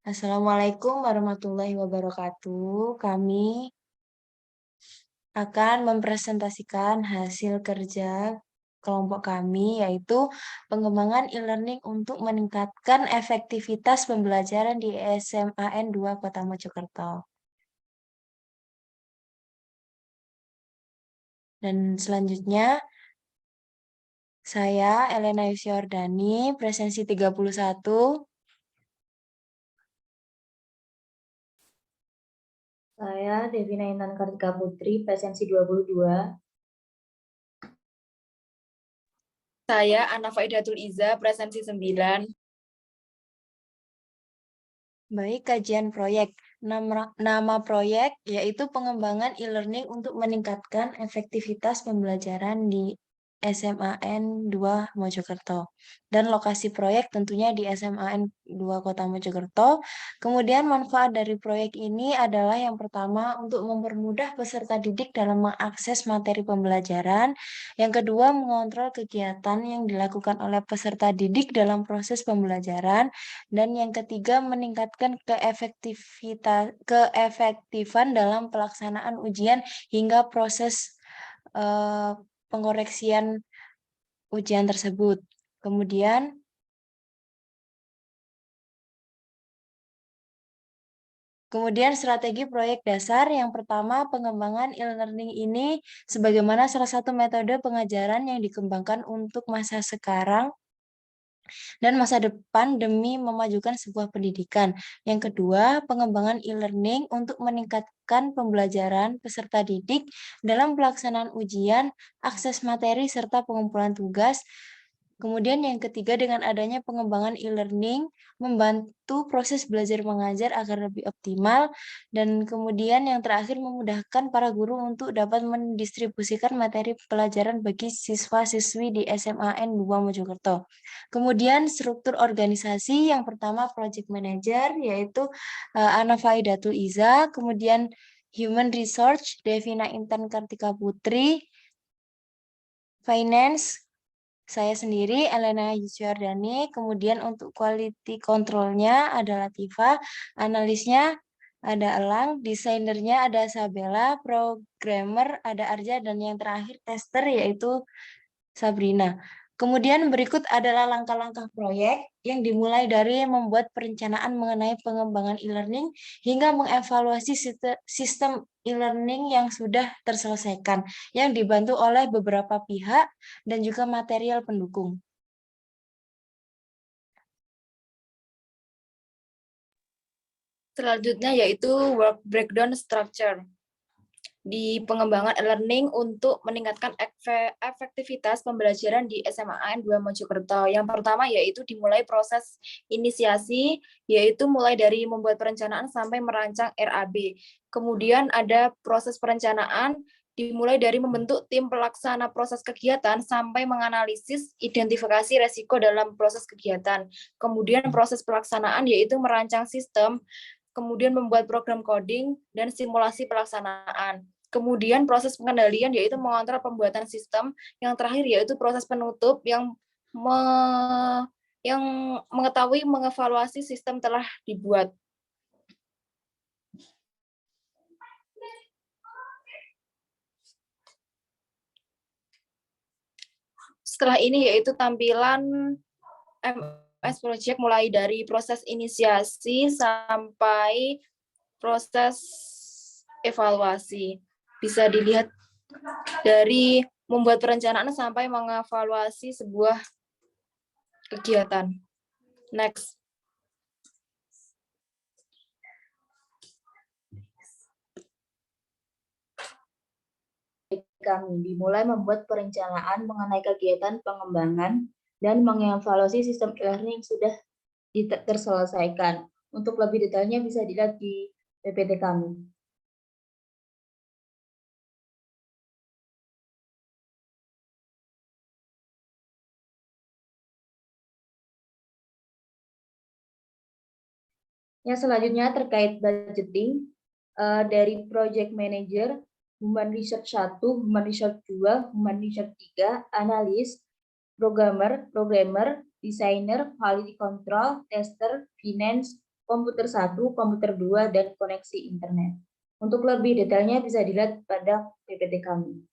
Assalamualaikum warahmatullahi wabarakatuh. Kami akan mempresentasikan hasil kerja kelompok kami, yaitu pengembangan e-learning untuk meningkatkan efektivitas pembelajaran di SMAN 2 Kota Mojokerto. Dan selanjutnya, saya Elena Yusyordani, presensi 31. Saya Devina Intan Kartika Putri, presensi 22. Saya Ana Faidatul Iza, presensi 9. Baik, kajian proyek. Nama proyek yaitu pengembangan e-learning untuk meningkatkan efektivitas pembelajaran di SMAN 2 Mojokerto. Dan lokasi proyek tentunya di SMAN 2 Kota Mojokerto. Kemudian manfaat dari proyek ini adalah yang pertama untuk mempermudah peserta didik dalam mengakses materi pembelajaran. Yang kedua, mengontrol kegiatan yang dilakukan oleh peserta didik dalam proses pembelajaran. Dan yang ketiga, meningkatkan keefektifan dalam pelaksanaan ujian hingga proses pengoreksian ujian tersebut. Kemudian strategi proyek dasar yang pertama, pengembangan e-learning ini sebagaimana salah satu metode pengajaran yang dikembangkan untuk masa sekarang dan masa depan demi memajukan sebuah pendidikan. Yang kedua, pengembangan e-learning untuk meningkatkan pembelajaran peserta didik dalam pelaksanaan ujian, akses materi, serta pengumpulan tugas. Kemudian yang ketiga, dengan adanya pengembangan e-learning, membantu proses belajar mengajar agar lebih optimal. Dan kemudian yang terakhir, memudahkan para guru untuk dapat mendistribusikan materi pelajaran bagi siswa-siswi di SMAN 2 Mojokerto. Kemudian struktur organisasi, yang pertama project manager, yaitu Ana Faidatul Iza, kemudian Human Resource, Devina Intan Kartika Putri, Finance, saya sendiri, Elena Yusyardani. Kemudian untuk quality control-nya ada Latifa, analisnya ada Elang, desainernya ada Sabella, programmer ada Arja, dan yang terakhir tester yaitu Sabrina. Kemudian berikut adalah langkah-langkah proyek yang dimulai dari membuat perencanaan mengenai pengembangan e-learning hingga mengevaluasi sistem e-learning yang sudah terselesaikan, yang dibantu oleh beberapa pihak dan juga material pendukung. Selanjutnya yaitu work breakdown structure. Di pengembangan e-learning untuk meningkatkan efektivitas pembelajaran di SMAN 2 Mojokerto. Yang pertama yaitu dimulai proses inisiasi, yaitu mulai dari membuat perencanaan sampai merancang RAB. Kemudian ada proses perencanaan, dimulai dari membentuk tim pelaksana proses kegiatan sampai menganalisis identifikasi resiko dalam proses kegiatan. Kemudian proses pelaksanaan yaitu merancang sistem, kemudian membuat program coding dan simulasi pelaksanaan. Kemudian proses pengendalian yaitu mengontrol pembuatan sistem. Yang terakhir yaitu proses penutup yang mengetahui mengevaluasi sistem telah dibuat. Setelah ini yaitu tampilan MS Project mulai dari proses inisiasi sampai proses evaluasi. Bisa dilihat dari membuat perencanaan sampai mengevaluasi sebuah kegiatan. Next. Kami dimulai membuat perencanaan mengenai kegiatan pengembangan dan mengevaluasi sistem e-learning yang sudah terselesaikan. Untuk lebih detailnya bisa dilihat di PPT kami. Yang selanjutnya terkait budgeting dari project manager, Human Research 1, Human Research 2, Human Research 3, analis, programmer, desainer, quality control, tester, finance, komputer 1, komputer 2, dan koneksi internet. Untuk lebih detailnya bisa dilihat pada PPT kami.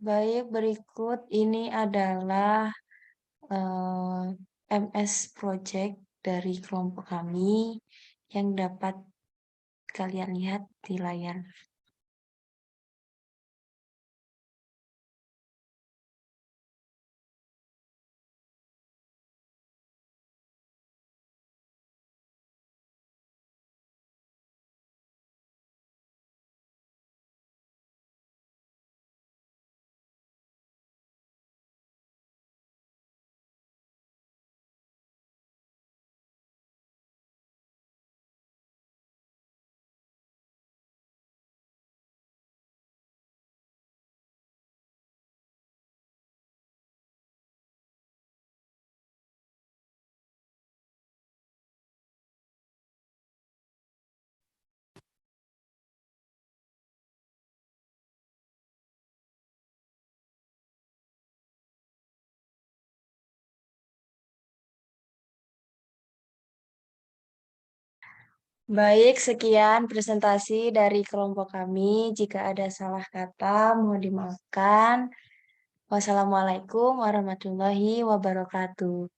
Baik, berikut ini adalah MS Project dari kelompok kami yang dapat kalian lihat di layar. Baik, sekian presentasi dari kelompok kami. Jika ada salah kata, mohon dimaafkan. Wassalamualaikum warahmatullahi wabarakatuh.